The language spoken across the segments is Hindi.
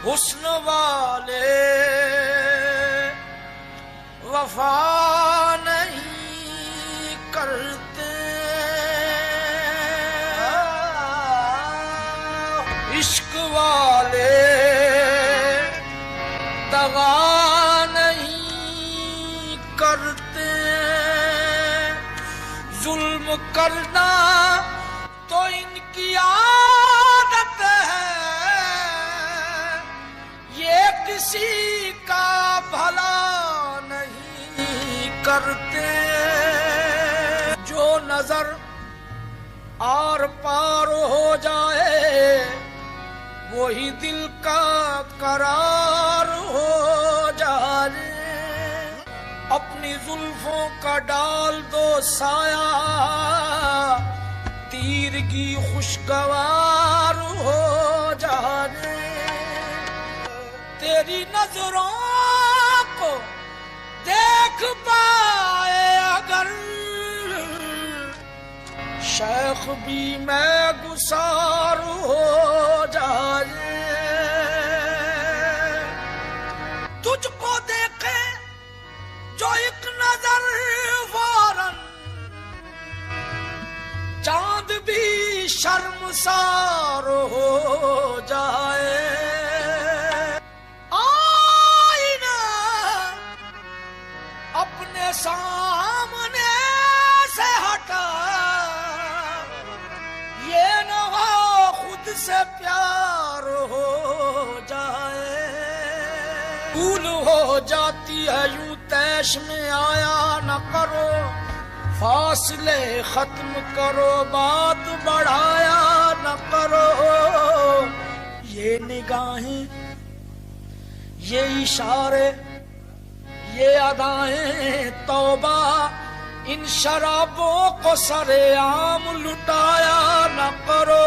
हुस्न वाले वफा नहीं करते, इश्क वाले दगा नहीं करते। जुल्म करना तो इनकी आदत है, ये किसी का भला नहीं करते। जो नजर आर पार हो जाए वही दिल का करार हो जाए। अपनी जुल्फों का डाल दो साया, तीरगी खुशगवार हो जाए। तेरी नजरों को देख पाए अगर शेख भी मैं गुसार हो जाए। तुझको देखे जो एक नजर फौरन चांद भी शर्मसार हो जाए। आईना अपने सामने से हटा, ये न हो खुद से प्यार हो जाए। भूल हो जाती है यूं तैश में आया न करो, फासले खत्म करो बात बढ़ाया न करो। ये निगाहें ये इशारे ये अदाएं तौबा, इन शराबों को सरेआम लुटाया न करो।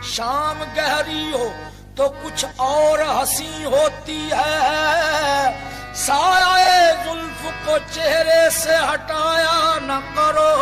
शाम गहरी हो तो कुछ और हंसी होती है, साए जुल्फ को चेहरे से हटाया न करो।